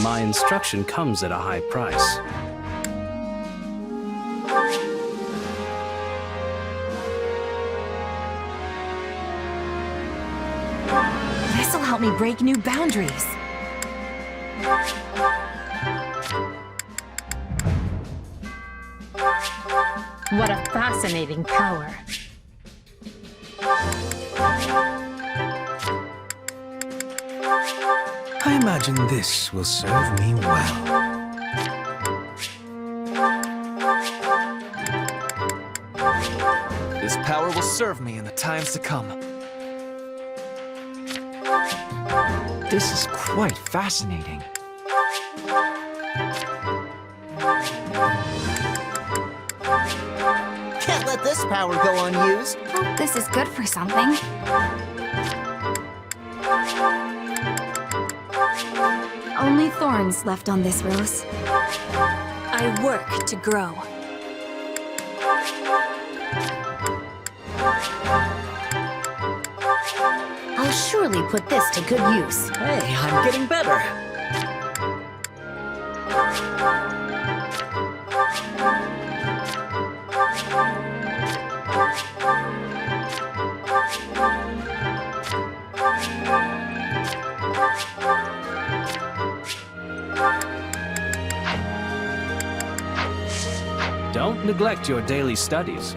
My instruction comes at a high price. This'll help me break new boundaries. What a fascinating power. I imagine this will serve me well. This power will serve me in the times to come. This is quite fascinating. Can't let this power go unused. Hope this is good for something. Only thorns left on this rose. I work to grow. I'll surely put this to good use. Hey, I'm getting better. Don't neglect your daily studies.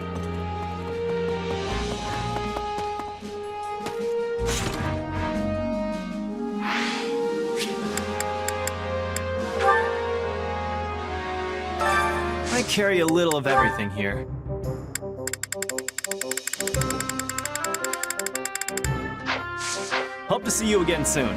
I carry a little of everything here. Hope to see you again soon.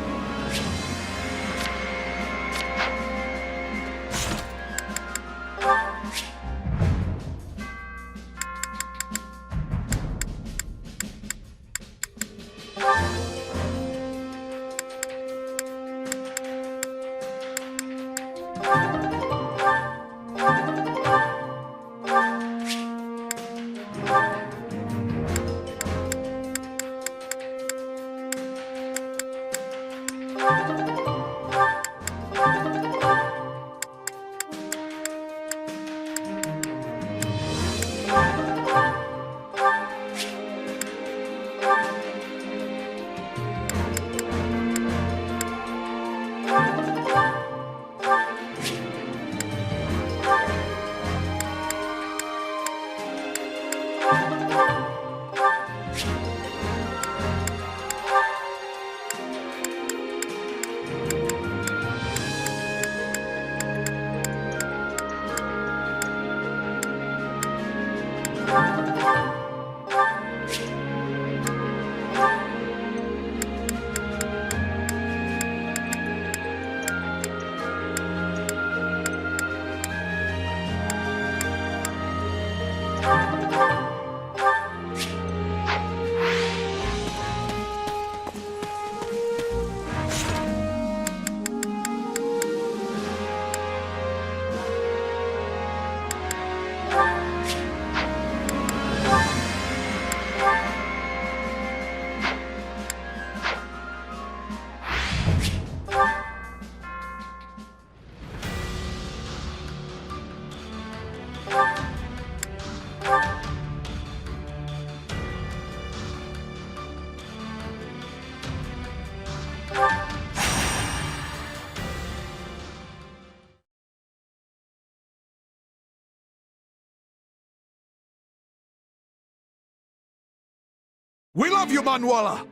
We love you, Manuela!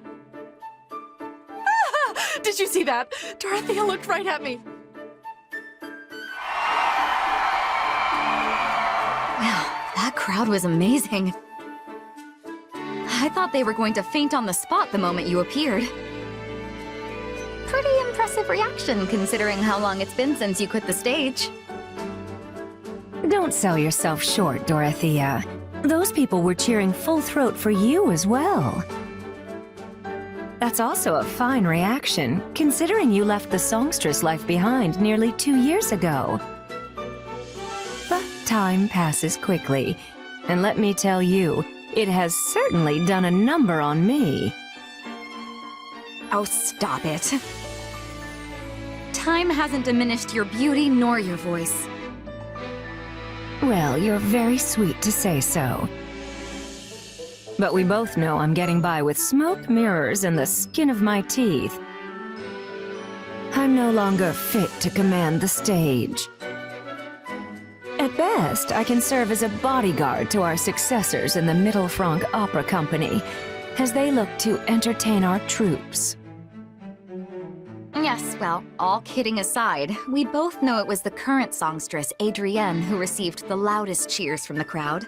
Did you see that? Dorothea looked right at me. Wow, that crowd was amazing. I thought they were going to faint on the spot the moment you appeared. Pretty impressive reaction, considering how long it's been since you quit the stage. Don't sell yourself short, Dorothea. Those people were cheering full throat for you as well. That's also a fine reaction, considering you left the songstress life behind nearly 2 years ago. But time passes quickly, and let me tell you, it has certainly done a number on me. Oh, stop it. time hasn't diminished your beauty nor your voice. Well, you're very sweet to say so. But we both know I'm getting by with smoke mirrors and the skin of my teeth. I'm no longer fit to command the stage. At best, I can serve as a bodyguard to our successors in the Mittelfranc Opera Company, as they look to entertain our troops. Yes, well, all kidding aside, we both know it was the current songstress, Adrienne, who received the loudest cheers from the crowd.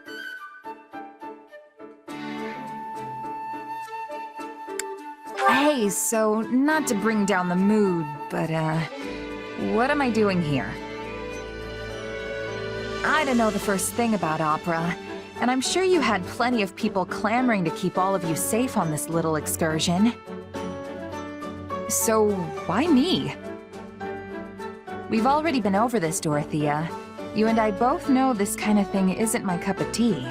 Hey, so not to bring down the mood, but what am I doing here? I don't know the first thing about opera, and I'm sure you had plenty of people clamoring to keep all of you safe on this little excursion. So, why me? We've already been over this, Dorothea. You and I both know this kind of thing isn't my cup of tea.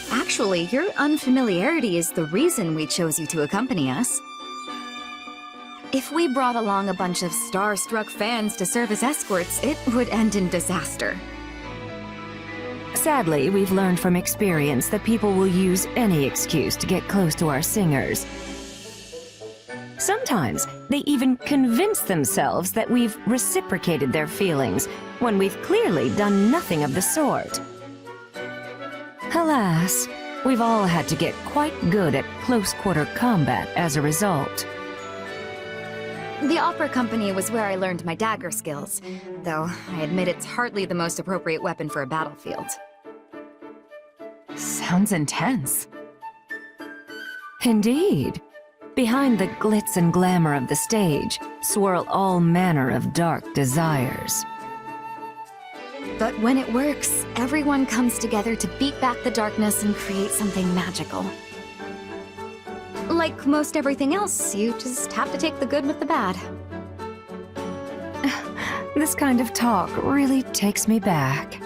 Actually, your unfamiliarity is the reason we chose you to accompany us. If we brought along a bunch of star-struck fans to serve as escorts, it would end in disaster. Sadly, we've learned from experience that people will use any excuse to get close to our singers. Sometimes, they even convince themselves that we've reciprocated their feelings, when we've clearly done nothing of the sort. Alas, we've all had to get quite good at close-quarter combat as a result. The opera company was where I learned my dagger skills, though I admit it's hardly the most appropriate weapon for a battlefield. Sounds intense. Indeed. Behind the glitz and glamour of the stage swirl all manner of dark desires. But when it works, everyone comes together to beat back the darkness and create something magical. Like most everything else, you just have to take the good with the bad. This kind of talk really takes me back.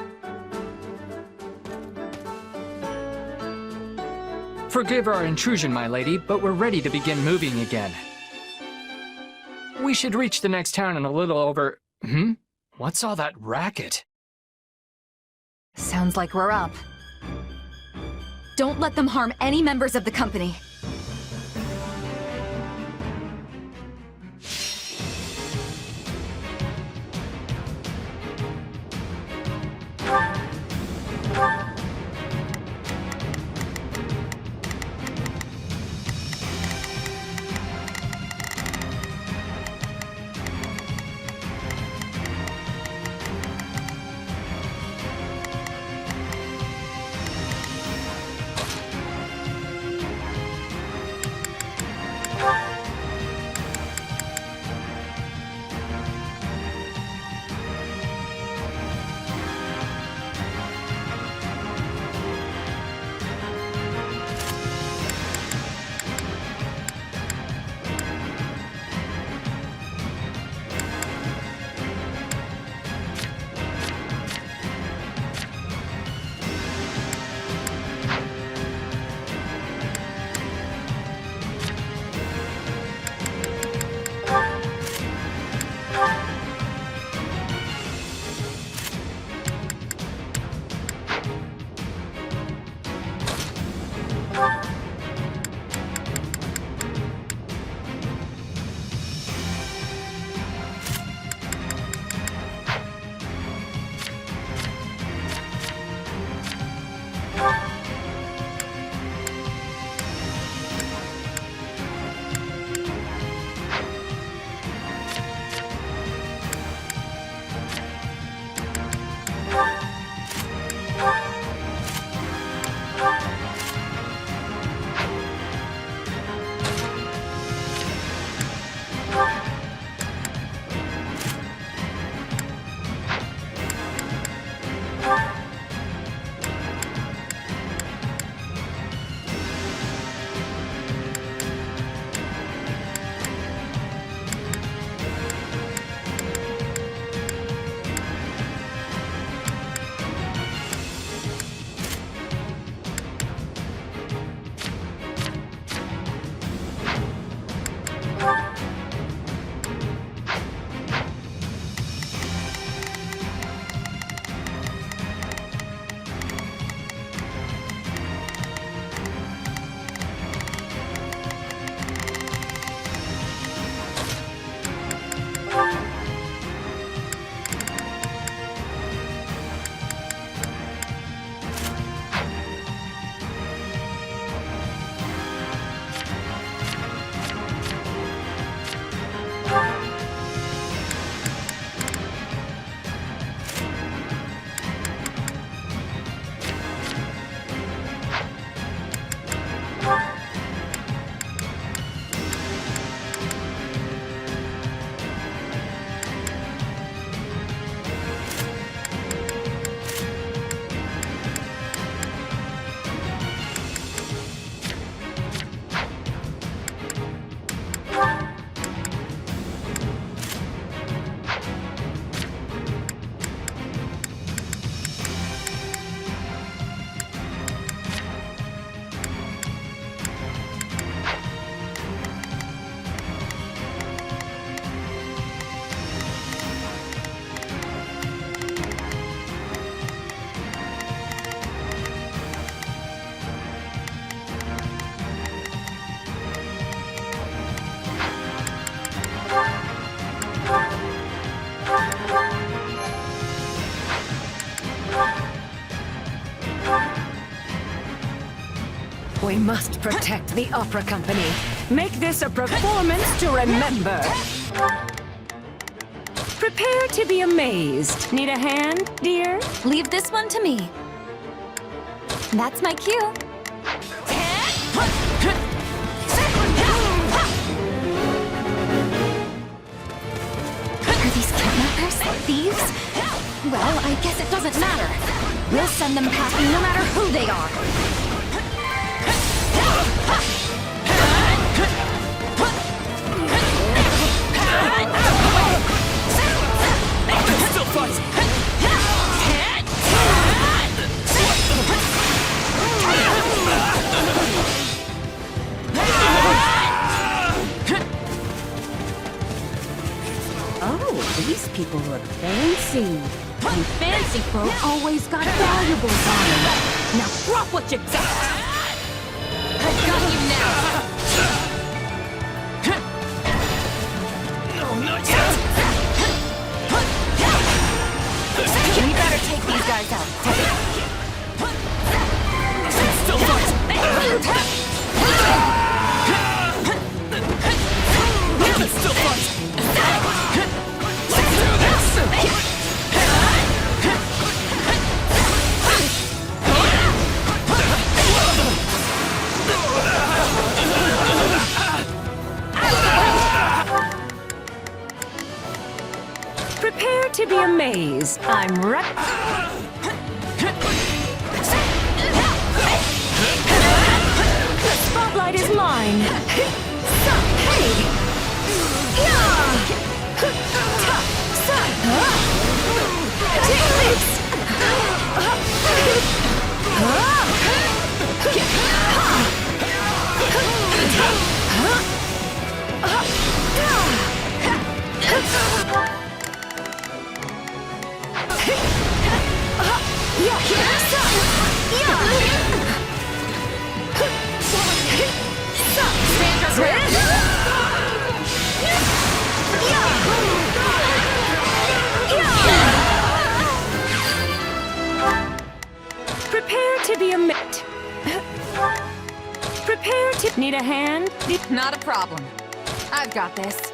Forgive our intrusion, my lady, but we're ready to begin moving again. We should reach the next town in a little over... What's all that racket? Sounds like we're up. Don't let them harm any members of the company. We must protect the opera company. Make this a performance to remember. Prepare to be amazed. Need a hand, dear? Leave this one to me. That's my cue. Are these kidnappers? Thieves? Well, I guess it doesn't matter. We'll send them packing no matter who they are. Still fight! Oh, these people look fancy. And fancy folk always got valuables on them. Now drop what you got! I've got you now! No, not yet! We better take these guys out. Still fight! Still fight! Let's do this! Prepare to be amazed. I'm ready. The spotlight is mine. Prepare to be a mit. Prepare to need a hand. Not a problem. I've got this.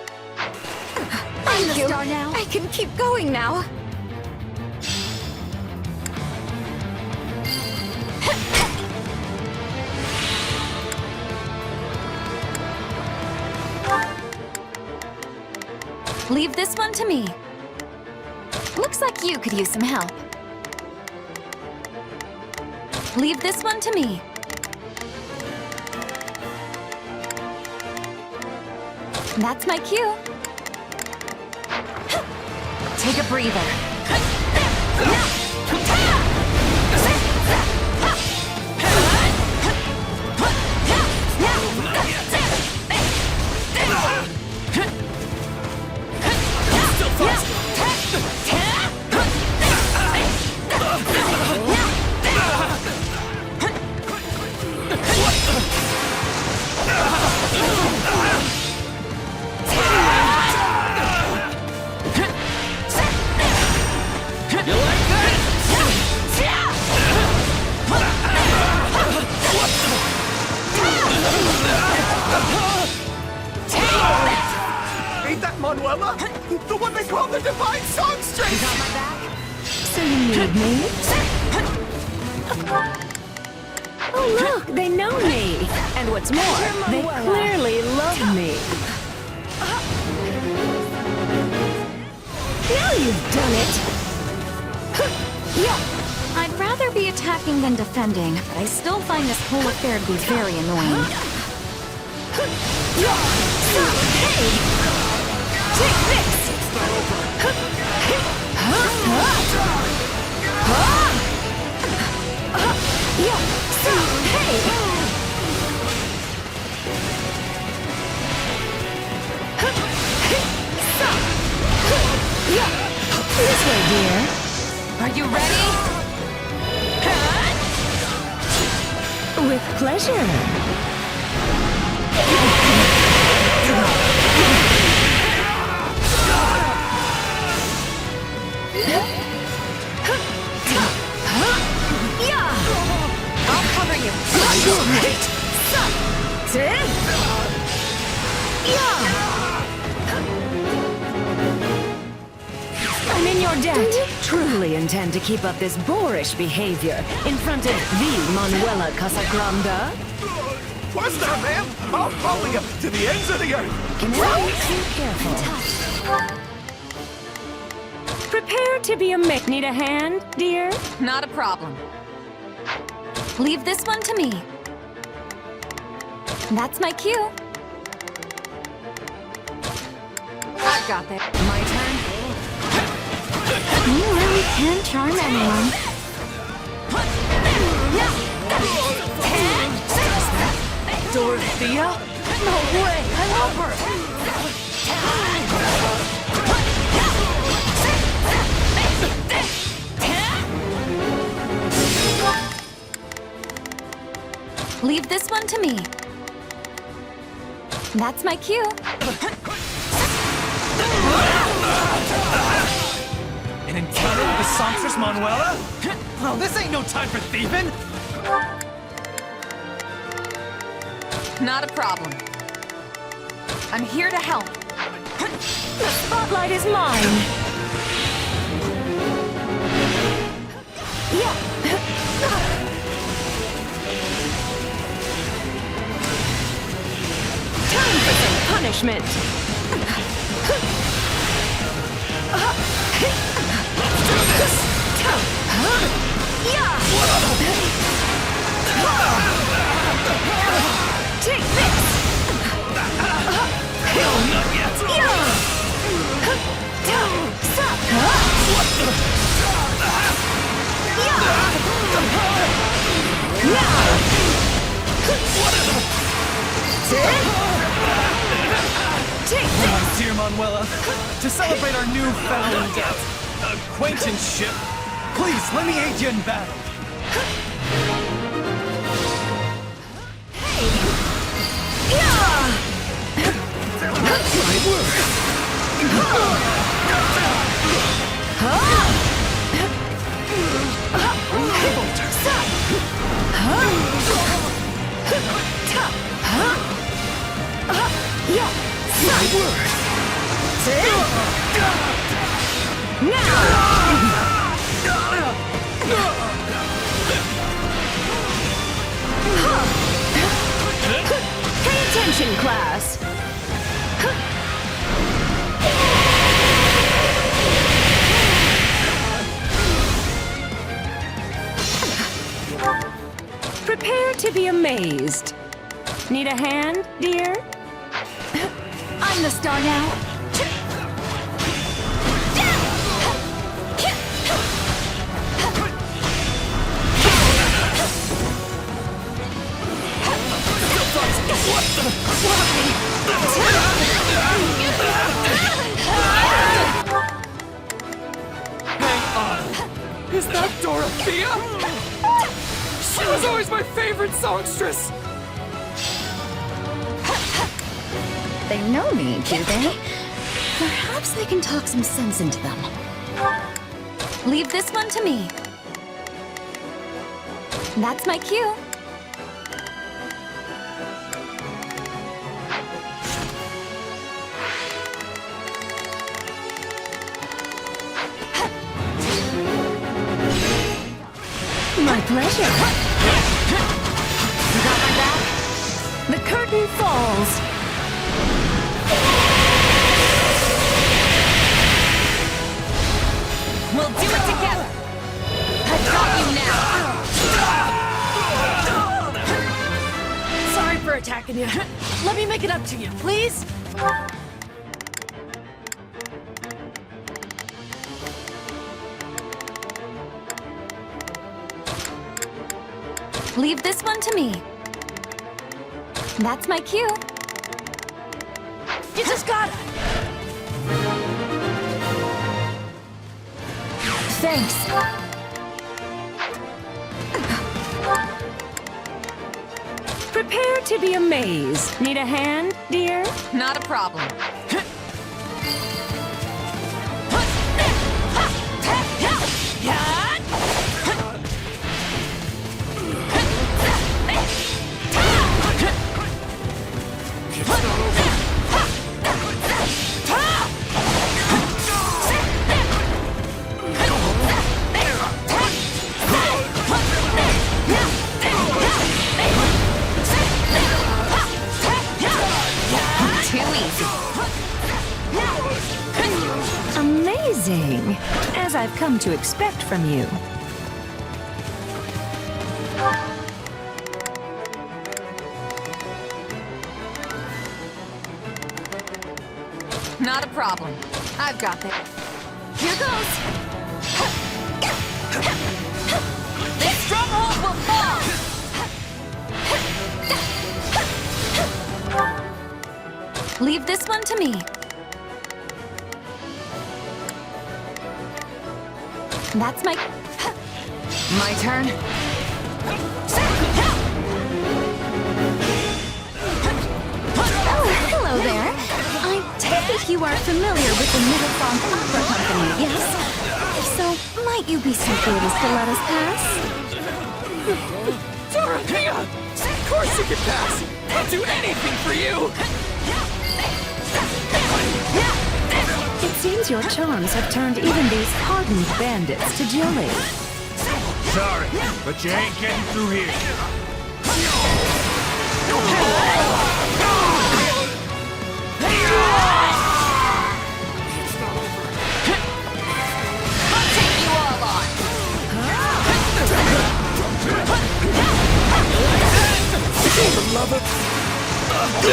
Thank you. I can keep going now. Leave this one to me. Looks like you could use some help. Leave this one to me. That's my cue. Take a breather. Ain't that Manuela? The one they call the Divine Songstress! So you need me? Oh look, they know me. And what's more, they clearly love me. Now you've done it. I'd rather be attacking than defending, but I still find this whole affair to be very annoying. Hey! Take this! This way, dear. Are you ready? With pleasure. I'll cover you. You're right! Claudette, truly intend to keep up this boorish behavior in front of the Manuela Casagrande? What's that, ma'am? I'll follow you to the ends of the earth. Can we be too careful? Prepare to be a mate. Need a hand, dear? Not a problem. Leave this one to me. That's my cue. I've got that. My turn. You really can charm anyone. Dorothea? No way! I love her! Leave this one to me. That's my cue. An encounter with the songstress Manuela? Oh, this ain't no time for thieving! Not a problem. I'm here to help. The spotlight is mine. Yeah. Time for some punishment. Take this! Not yet! Take this! Dear Manuela, to celebrate our newfound acquaintanceship, please let me aid you in battle. Pay attention, class. Prepare to be amazed. Need a hand, dear? I'm the star now. Is that Dorothea? She was always my favorite songstress! They know me, do they? Perhaps I can talk some sense into them. Leave this one to me. That's my cue. My pleasure. You got my back? The curtain falls. We'll do it together. I've got you now. Sorry for attacking you. Let me make it up to you, please? Leave this one to me. That's my cue. You just got it! Thanks. Prepare to be amazed. Need a hand, dear? Not a problem. Amazing, as I've come to expect from you. Not a problem. I've got this. Here goes! This stronghold will fall! Leave this one to me. That's my... My turn. Oh, hello there. I take it you are familiar with the Middle Song Opera Company, yes? If so, might you be so good as to let us pass? Dorothea! Of course you can pass! I'll do anything for you! It seems your charms have turned even these hardened bandits to jelly. Sorry, but you ain't getting through here. I'll take you all on! For the love of... The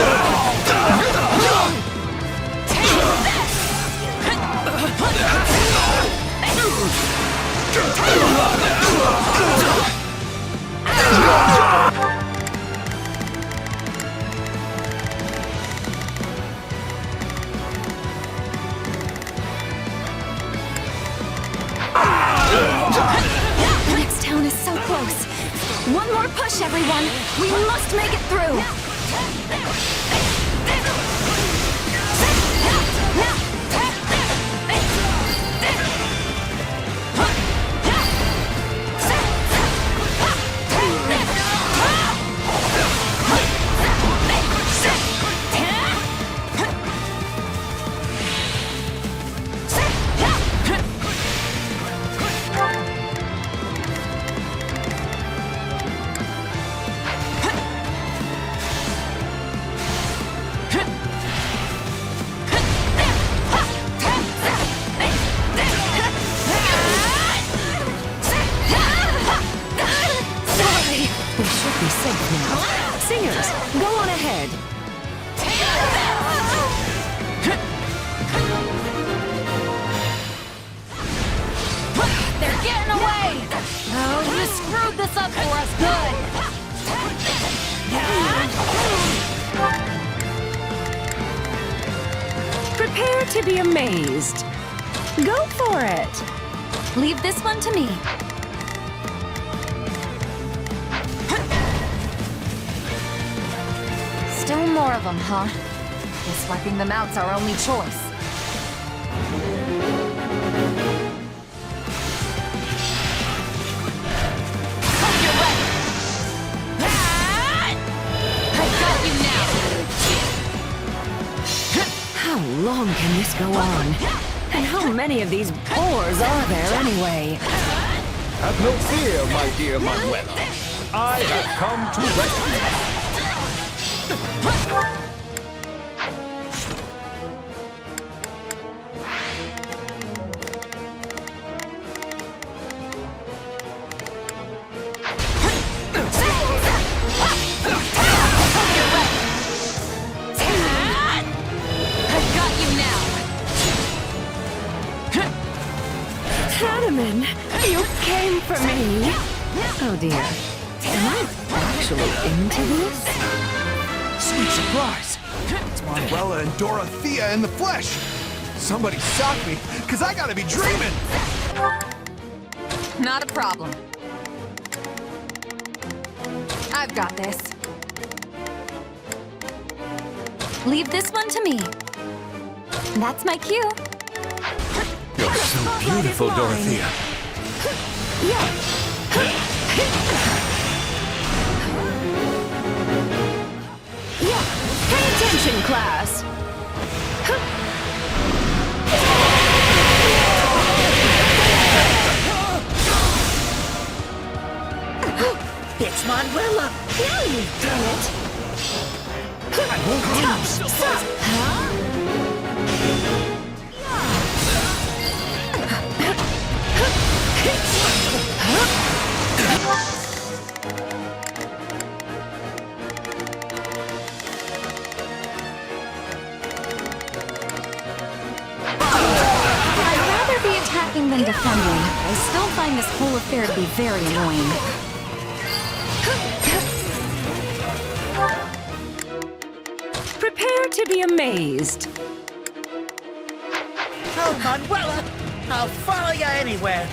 next town is so close. One more push, everyone. We must make it through. Singers, go on ahead. They're getting away! Oh, you screwed this up for us good! Prepare to be amazed. Go for it. Leave this one to me. Still more of them, huh? Guess wiping them out's our only choice. Hope you're ready! I got you now! How long can this go on? And how many of these bores are there anyway? Have no fear, my dear Manuela. I have come to rescue you. You came for me! Oh dear. Am I actually into this? Sweet surprise! It's Manuela and Dorothea in the flesh! Somebody stop me, because I gotta be dreaming! Not a problem. I've got this. Leave this one to me. That's my cue. You're so beautiful, Dorothea. Yeah. Pay attention, class. It's Manuela! Now you've done it. I won't lose! definitely defend you. I still find this whole affair to be very annoying. Prepare to be amazed. Oh, Manuela! I'll follow you anywhere.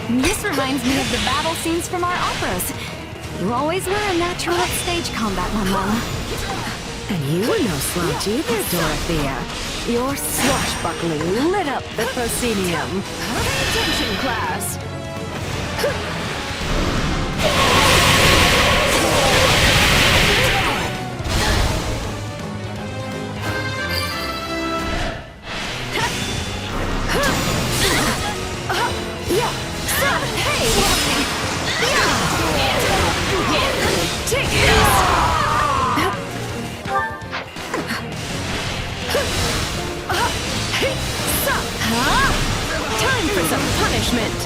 This reminds me of the battle scenes from our operas. You always were a natural at stage combat, Manuela. And you were no slouch either, Dorothea. Your swashbuckling lit up the proscenium. Pay attention, class. Time for some punishment.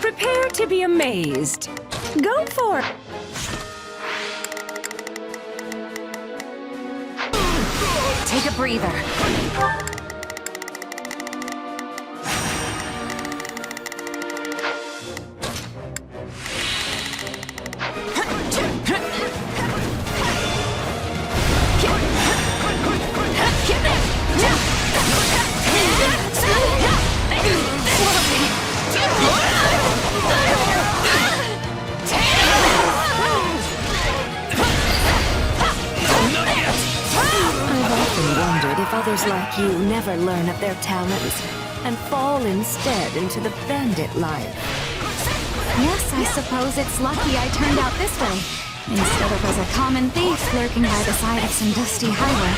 Prepare to be amazed. Go for it. Take a breather. If others like you never learn of their talents and fall instead into the bandit life. Yes, I suppose it's lucky I turned out this way, instead of as a common thief lurking by the side of some dusty highway.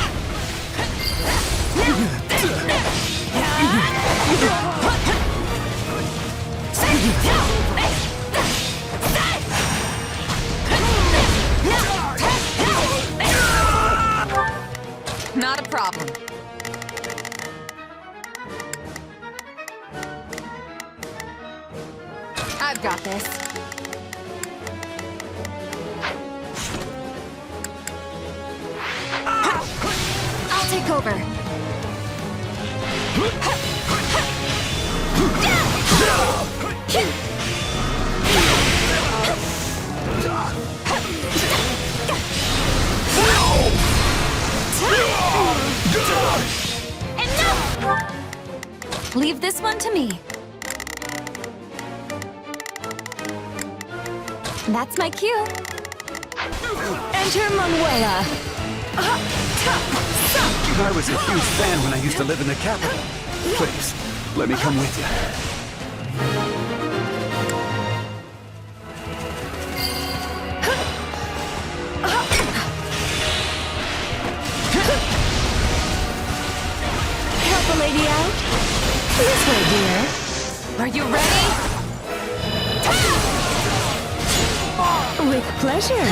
Not a problem. I've got this. I'll take over. Leave this one to me. That's my cue. Enter Manuela. I was a huge fan when I used to live in the capital. Please, let me come with you. Help a lady out? This way, dear. Are you ready? With pleasure.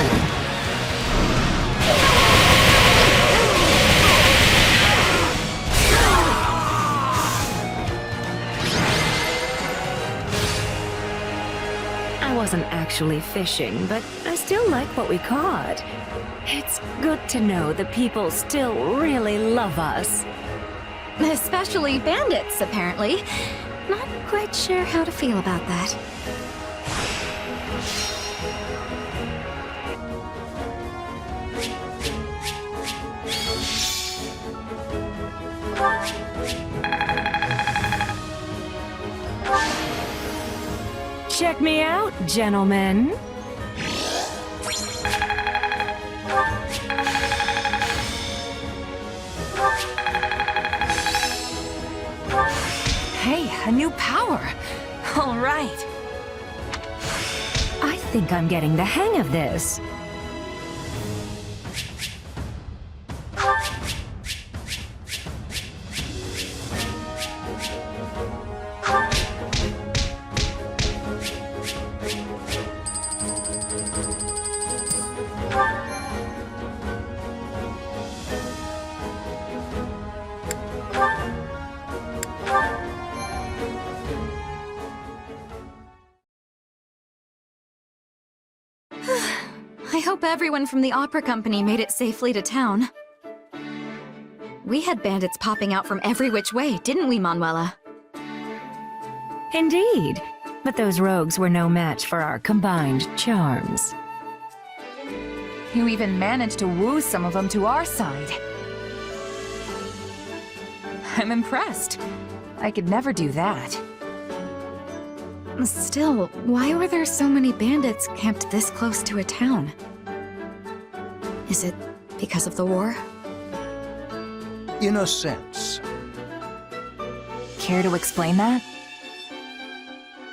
I wasn't actually fishing, but I still like what we caught. It's good to know the people still really love us. Especially bandits, apparently. Not quite sure how to feel about that. Check me out, gentlemen. Hey, a new power. All right. I think I'm getting the hang of this. hope everyone from the opera company made it safely to town. We had bandits popping out from every which way, didn't we, Manuela? Indeed. But those rogues were no match for our combined charms. You even managed to woo some of them to our side. I'm impressed. I could never do that. Still, why were there so many bandits camped this close to a town? Is it because of the war? In a sense. Care to explain that?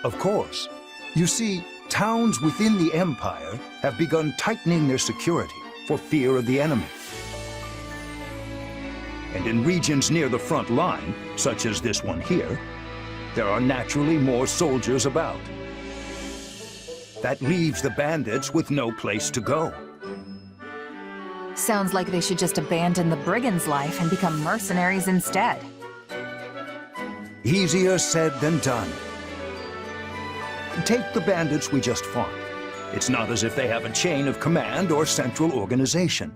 Of course. You see, towns within the Empire have begun tightening their security for fear of the enemy. And in regions near the front line, such as this one here, there are naturally more soldiers about. That leaves the bandits with no place to go. Sounds like they should just abandon the brigand's life and become mercenaries instead. Easier said than done. Take the bandits we just fought. It's not as if they have a chain of command or central organization.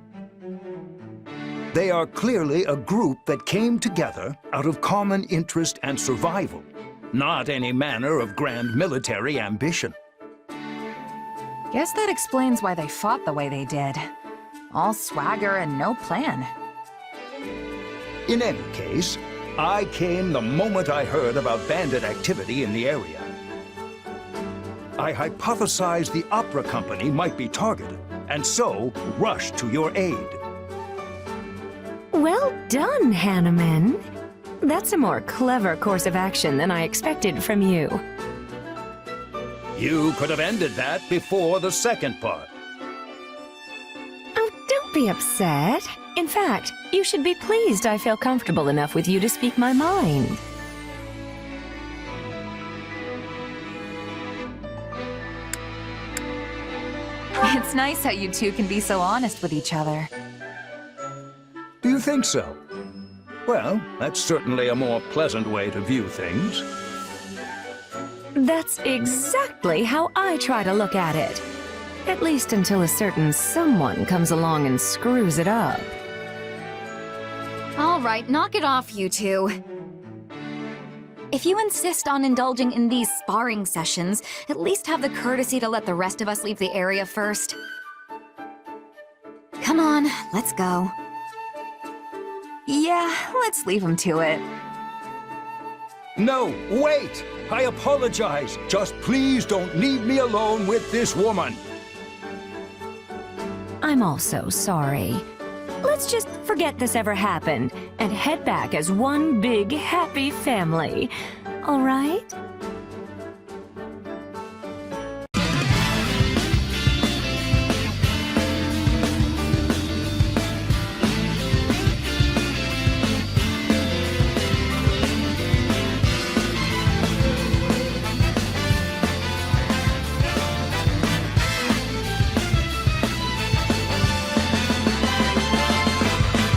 They are clearly a group that came together out of common interest and survival, not any manner of grand military ambition. Guess that explains why they fought the way they did. All swagger and no plan. In any case, I came the moment I heard about bandit activity in the area. I hypothesized the opera company might be targeted, and so rushed to your aid. Well done, Hanneman. That's a more clever course of action than I expected from you. You could have ended that before the second part. Oh, don't be upset. In fact, you should be pleased I feel comfortable enough with you to speak my mind. It's nice how you two can be so honest with each other. Do you think so? Well, that's certainly a more pleasant way to view things. That's exactly how I try to look at it. At least until a certain someone comes along and screws it up. All right, knock it off, you two. If you insist on indulging in these sparring sessions, at least have the courtesy to let the rest of us leave the area first. Come on, let's go. Yeah, let's leave him to it. No, wait! I apologize. Just please don't leave me alone with this woman. I'm also sorry. Let's just forget this ever happened and head back as one big happy family. All right?